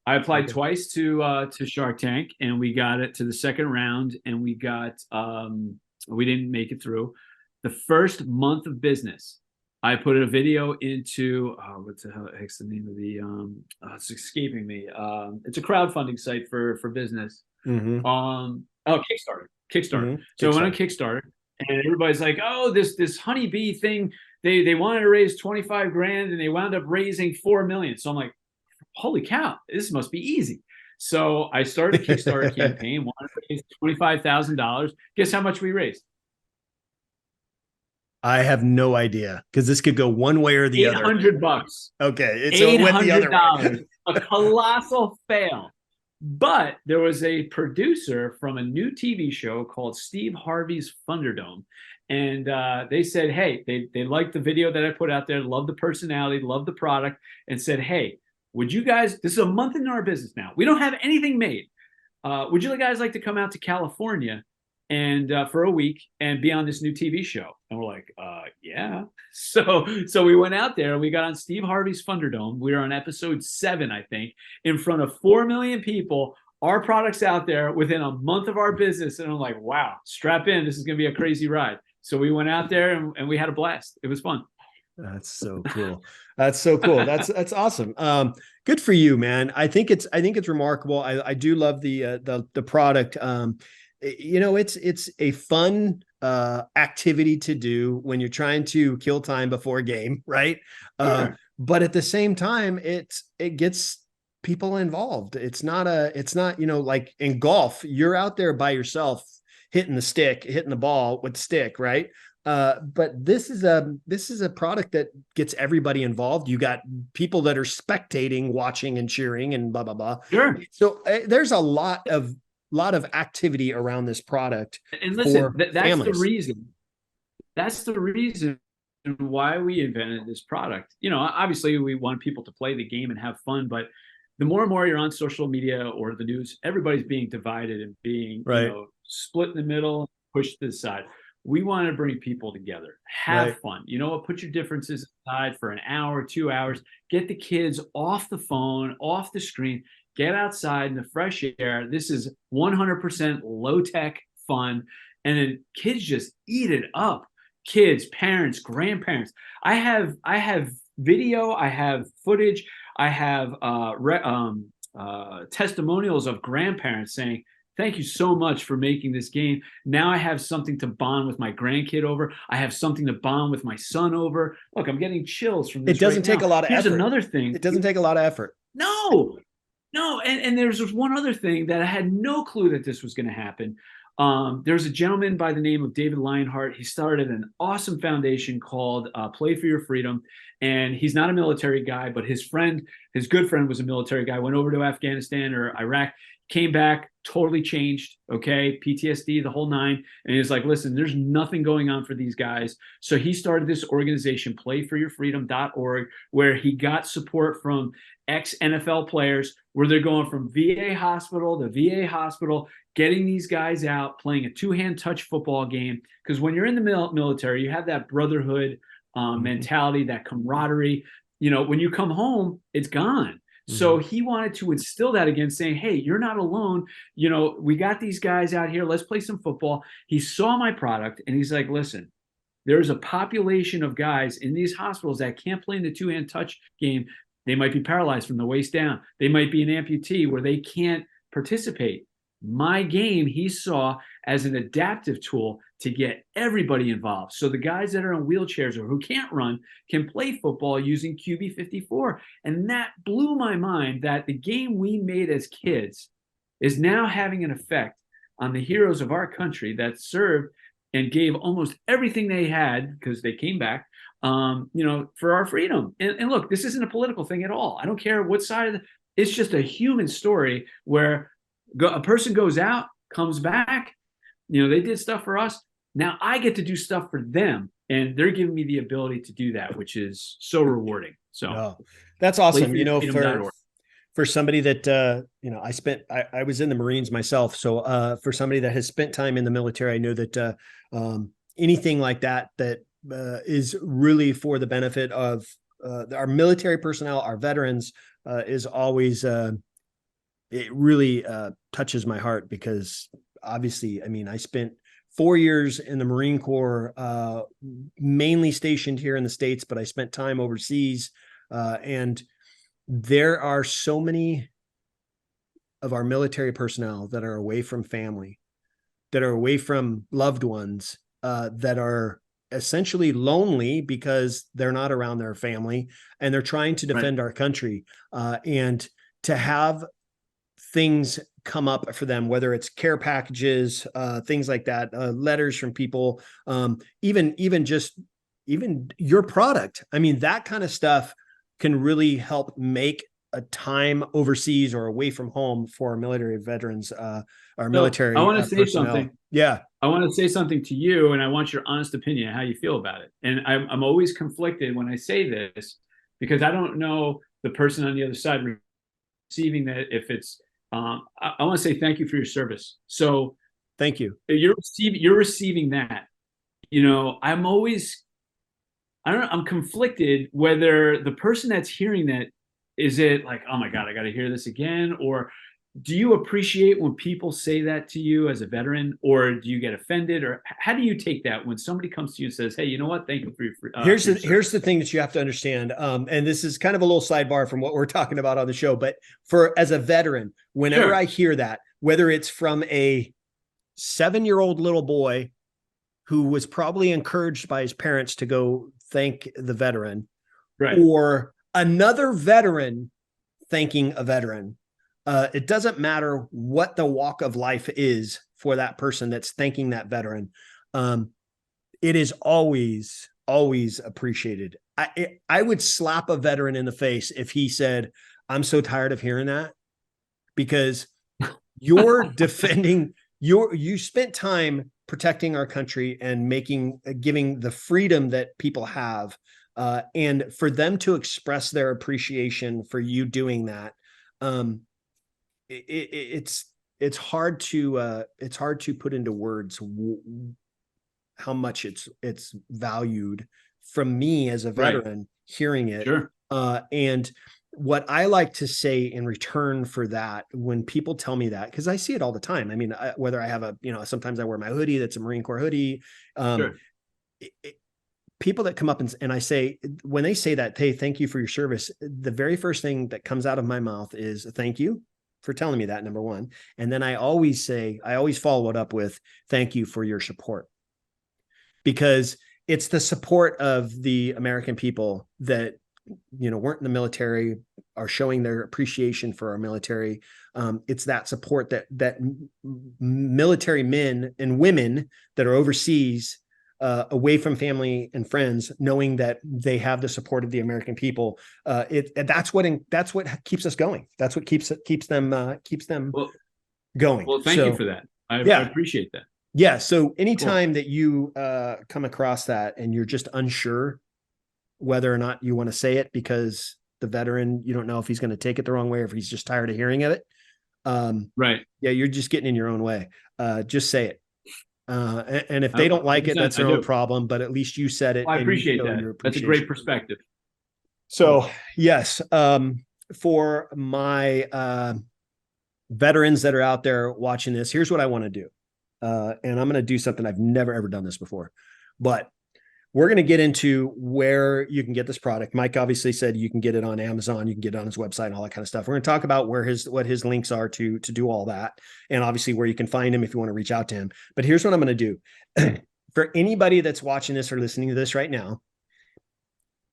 Twice to Shark Tank, and we got it to the second round, and we didn't make it through. The first month of business, I put a video into what the heck's the name of the it's escaping me. It's a crowdfunding site for business. Kickstarter. So I went on Kickstarter and everybody's like, oh, this honeybee thing, they wanted to raise 25 grand and they wound up raising 4 million. So I'm like, holy cow, this must be easy. So I started a Kickstarter campaign, wanted to raise $25,000. Guess how much we raised?
I have no idea because this could go one way or the other.
$800.
Okay, so it went the other way.
A colossal fail. But there was a producer from a new TV show called Steve Harvey's Thunderdome. And they said, hey, they liked the video that I put out there, loved the personality, loved the product, and said, hey, would you guys, this is a month into our business now. We don't have anything made. Would you guys like to come out to California and for a week and be on this new TV show? And we're like, yeah. So we went out there and we got on Steve Harvey's Thunderdome. We were on episode 7, I think, in front of 4 million people our product's out there within a month of our business. And I'm like, wow, strap in. This is going to be a crazy ride. So we went out there and we had a blast. It was fun.
That's so cool. That's so cool. That's awesome. Good for you, man. I think it's remarkable. I do love the product. It's a fun activity to do when you're trying to kill time before a game, right?
Sure.
But at the same time, it gets people involved. It's not like in golf, you're out there by yourself hitting the ball with the stick, right? But this is a product that gets everybody involved. You got people that are spectating, watching and cheering and blah, blah, blah.
Sure.
So there's a lot of activity around this product.
And listen, that's
families.
the reason. That's the reason why we invented this product. Obviously we want people to play the game and have fun, but the more and more you're on social media or the news, everybody's being divided and being,
right,
split in the middle, pushed to the side. We want to bring people together, have
right,
fun. You know what? Put your differences aside for an hour, 2 hours. Get the kids off the phone, off the screen. Get outside in the fresh air. This is 100% low-tech fun. And then kids just eat it up. Kids, parents, grandparents. I have video. I have footage. I have testimonials of grandparents saying, thank you so much for making this game. Now I have something to bond with my grandkid over. I have something to bond with my son over. Look, I'm getting chills from this.
It doesn't take a lot of effort.
Here's another thing.
It doesn't take a lot of effort.
No. And there's one other thing that I had no clue that this was going to happen. There's a gentleman by the name of David Lionheart. He started an awesome foundation called Play for Your Freedom. And he's not a military guy, but his good friend was a military guy, went over to Afghanistan or Iraq, came back, totally changed, okay? PTSD, the whole nine. And he's like, listen, there's nothing going on for these guys. So he started this organization, playforyourfreedom.org, where he got support from ex-NFL players, where they're going from VA hospital to VA hospital, getting these guys out, playing a two-hand touch football game. Because when you're in the military, you have that brotherhood mentality, that camaraderie. When you come home, it's gone. So he wanted to instill that again, saying, hey, you're not alone. We got these guys out here. Let's play some football. He saw my product and he's like, listen, there's a population of guys in these hospitals that can't play in the two-hand touch game. They might be paralyzed from the waist down. They might be an amputee where they can't participate. My game, he saw as an adaptive tool to get everybody involved. So the guys that are in wheelchairs or who can't run can play football using QB54. And that blew my mind that the game we made as kids is now having an effect on the heroes of our country that served and gave almost everything they had, because they came back, for our freedom. And look, this isn't a political thing at all. I don't care what side of it's just a human story where a person goes out, comes back, they did stuff for us. Now I get to do stuff for them, and they're giving me the ability to do that, which is so rewarding. So
that's awesome. For somebody that, I was in the Marines myself. So for somebody that has spent time in the military, I know that anything like that is really for the benefit of our military personnel, our veterans, is always, it really touches my heart, because obviously, I spent 4 years in the Marine Corps, mainly stationed here in the States, but I spent time overseas. And there are so many of our military personnel that are away from family, that are away from loved ones, that are essentially lonely because they're not around their family and they're trying to defend our country. And to have things come up for them, whether it's care packages, things like that, letters from people, even your product. That kind of stuff can really help make a time overseas or away from home for our military veterans, our military.
I want to say
personnel.
something.
Yeah.
I want to say something to you, and I want your honest opinion on how you feel about it. And I'm always conflicted when I say this, because I don't know the person on the other side receiving that. If it's, I want to say thank you for your service. So
thank you.
You're receiving that. I'm conflicted whether the person that's hearing that, is it like, oh my God, I got to hear this again? Or do you appreciate when people say that to you as a veteran, or do you get offended, or how do you take that when somebody comes to you and says, "Hey, you know what? Thank you for your
Here's the thing that you have to understand, and this is kind of a little sidebar from what we're talking about on the show, but as a veteran, whenever I hear that, whether it's from a 7-year-old little boy who was probably encouraged by his parents to go thank the veteran,
right,
or another veteran thanking a veteran, it doesn't matter what the walk of life is for that person that's thanking that veteran. It is always appreciated. I would slap a veteran in the face if he said, "I'm so tired of hearing that," because you're defending you spent time protecting our country and giving the freedom that people have, and for them to express their appreciation for you doing that, it's hard to put into words how much it's valued from me as a veteran hearing it.
Sure.
And what I like to say in return for that, when people tell me that, because I see it all the time. I mean, whether I have sometimes I wear my hoodie, that's a Marine Corps hoodie.
Sure.
People that come up and I say, when they say that, "Hey, thank you for your service," the very first thing that comes out of my mouth is "Thank you for telling me that," number one. And then I always follow it up with "Thank you for your support," because it's the support of the American people that, weren't in the military, are showing their appreciation for our military. It's that support that military men and women that are overseas, away from family and friends, knowing that they have the support of the American people. That's what keeps us going. That's what keeps them going.
Well, thank you for that. I appreciate that.
Yeah. So anytime that you come across that and you're just unsure whether or not you want to say it because the veteran, you don't know if he's going to take it the wrong way or if he's just tired of hearing of it.
Right.
Yeah, you're just getting in your own way. Just say it. And if they don't like it, that's their own problem, but at least you said it.
Well, I appreciate that. That's a great perspective.
So yes, for my veterans that are out there watching this, here's what I want to do. And I'm going to do something I've never, ever done this before, but we're going to get into where you can get this product. Mike obviously said you can get it on Amazon, you can get it on his website and all that kind of stuff. We're going to talk about what his links are to do all that. And obviously where you can find him if you want to reach out to him. But here's what I'm going to do. For anybody that's watching this or listening to this right now,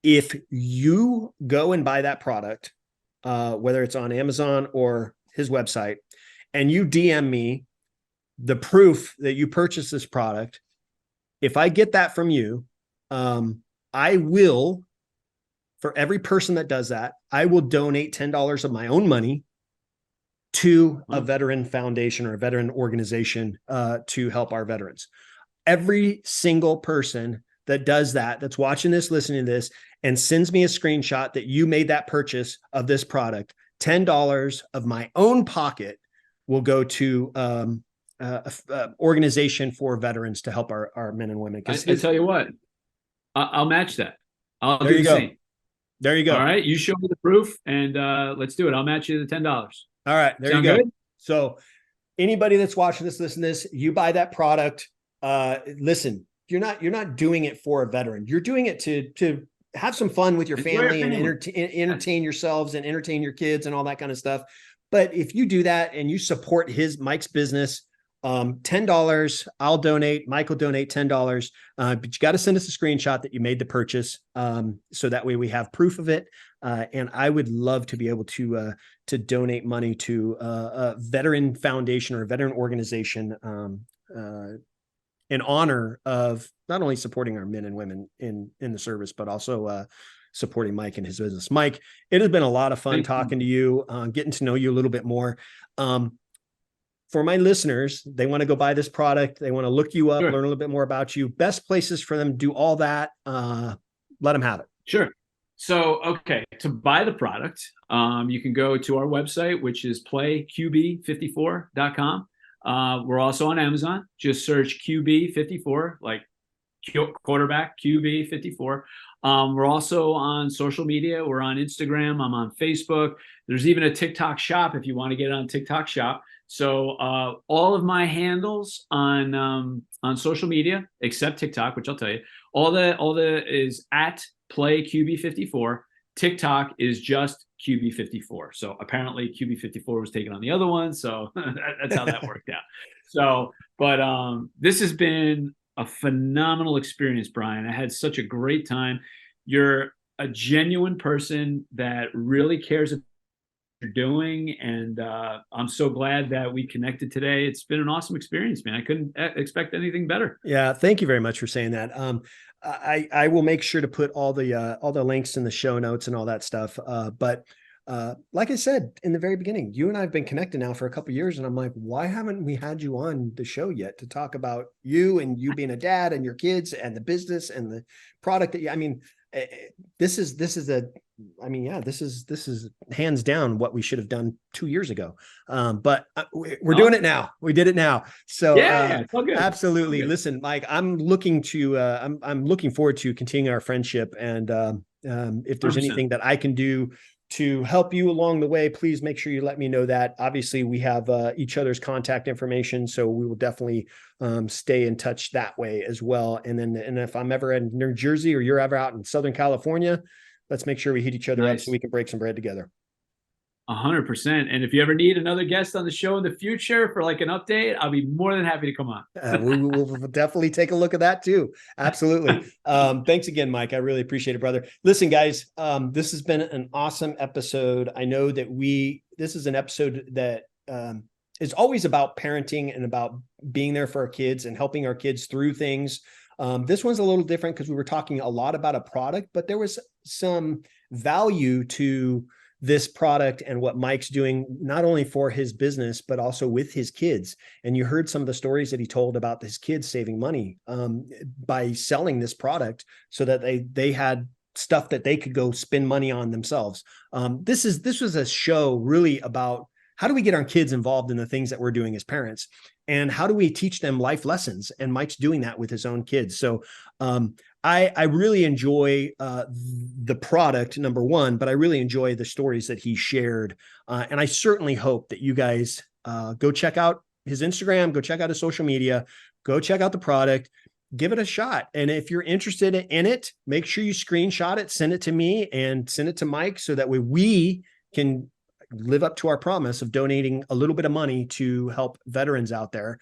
if you go and buy that product, whether it's on Amazon or his website, and you DM me the proof that you purchased this product, if I get that from you, I will, for every person that does that, I will donate $10 of my own money to a veteran foundation or a veteran organization to help our veterans. Every single person that does that, that's watching this, listening to this, and sends me a screenshot that you made that purchase of this product, $10 of my own pocket will go to organization for veterans to help our men and women.
I tell you what, I'll match that. I'll
there
do
you
the
go.
same.
There you go.
All right. You show me the proof and let's do it. I'll match you the $10.
All right. There
Sound
you go.
good?
So anybody that's watching this, listen to this, you buy that product. Listen, you're not doing it for a veteran. You're doing it to have some fun with your family and entertain yourselves and entertain your kids and all that kind of stuff. But if you do that and you support Mike's business, $10, I'll donate. Mike will donate $10. But you got to send us a screenshot that you made the purchase. So that way we have proof of it. And I would love to be able to donate money to a veteran foundation or a veteran organization, in honor of not only supporting our men and women in the service, but also supporting Mike and his business. Mike, it has been a lot of fun talking to you, getting to know you a little bit more. For my listeners, they want to go buy this product. They want to look you up, learn a little bit more about you. Best places for them to do all that. Let them have it.
Sure. So, okay, to buy the product, you can go to our website, which is playqb54.com. We're also on Amazon. Just search QB54, like quarterback, QB54. We're also on social media. We're on Instagram. I'm on Facebook. There's even a TikTok shop if you want to get on TikTok shop. So all of my handles on social media, except TikTok, which I'll tell you, all the is at play QB54. TikTok is just QB54. So apparently QB54 was taken on the other one. So that's how that worked out. So, but this has been a phenomenal experience, Bryan. I had such a great time. You're a genuine person that really cares about what you're doing. And I'm so glad that we connected today. It's been an awesome experience, man. I couldn't expect anything better.
Yeah. Thank you very much for saying that. I will make sure to put all the links in the show notes and all that stuff. But like I said in the very beginning, you and I have been connected now for a couple of years, and I'm like, why haven't we had you on the show yet to talk about you and you being a dad and your kids and the business and the product that you, I mean, this is hands down what we should have done 2 years ago. But we're doing it now. We did it now. So
yeah, it's all good.
Absolutely.
All good.
Listen, Mike, I'm looking forward to continuing our friendship. And if there's
100%.
anything that I can do to help you along the way, please make sure you let me know that. Obviously, we have each other's contact information, so we will definitely stay in touch that way as well. And if I'm ever in New Jersey or you're ever out in Southern California, let's make sure we hit each other up so we can break some bread together.
100%. And if you ever need another guest on the show in the future for like an update, I'll be more than happy to come on.
We will definitely take a look at that too. Absolutely. Thanks again, Mike. I really appreciate it, brother. Listen, guys, this has been an awesome episode. I know that this is an episode that is always about parenting and about being there for our kids and helping our kids through things. This one's a little different because we were talking a lot about a product, but there was some value to this product and what Mike's doing, not only for his business, but also with his kids. And you heard some of the stories that he told about his kids saving money by selling this product so that they had stuff that they could go spend money on themselves. This was a show really about how do we get our kids involved in the things that we're doing as parents, and how do we teach them life lessons? And Mike's doing that with his own kids. So I really enjoy the product, number one, but I really enjoy the stories that he shared. And I certainly hope that you guys go check out his Instagram, go check out his social media, go check out the product, give it a shot. And if you're interested in it, make sure you screenshot it, send it to me and send it to Mike so that way we can live up to our promise of donating a little bit of money to help veterans out there.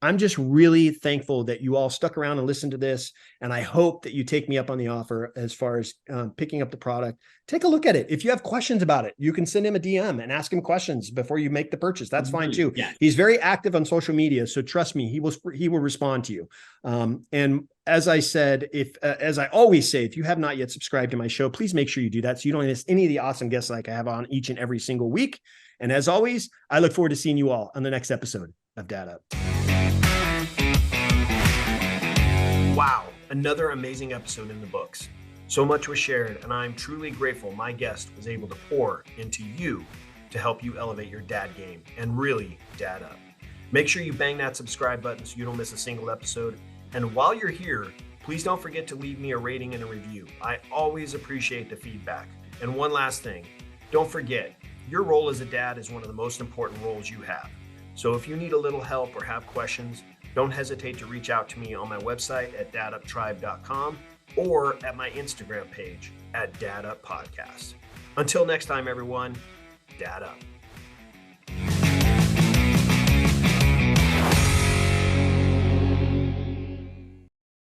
I'm just really thankful that you all stuck around and listened to this. And I hope that you take me up on the offer as far as picking up the product. Take a look at it. If you have questions about it, you can send him a DM and ask him questions before you make the purchase. That's fine too.
Yeah.
He's very active on social media. So trust me, he will respond to you. And as I said, as I always say, if you have not yet subscribed to my show, please make sure you do that so you don't miss any of the awesome guests like I have on each and every single week. And as always, I look forward to seeing you all on the next episode of Dad Up. Wow, another amazing episode in the books. So much was shared, and I'm truly grateful my guest was able to pour into you to help you elevate your dad game and really dad up. Make sure you bang that subscribe button so you don't miss a single episode. And while you're here, please don't forget to leave me a rating and a review. I always appreciate the feedback. And one last thing, don't forget, your role as a dad is one of the most important roles you have. So if you need a little help or have questions, don't hesitate to reach out to me on my website at daduptribe.com or at my Instagram page at Dad Up Podcast. Until next time, everyone, Dad Up.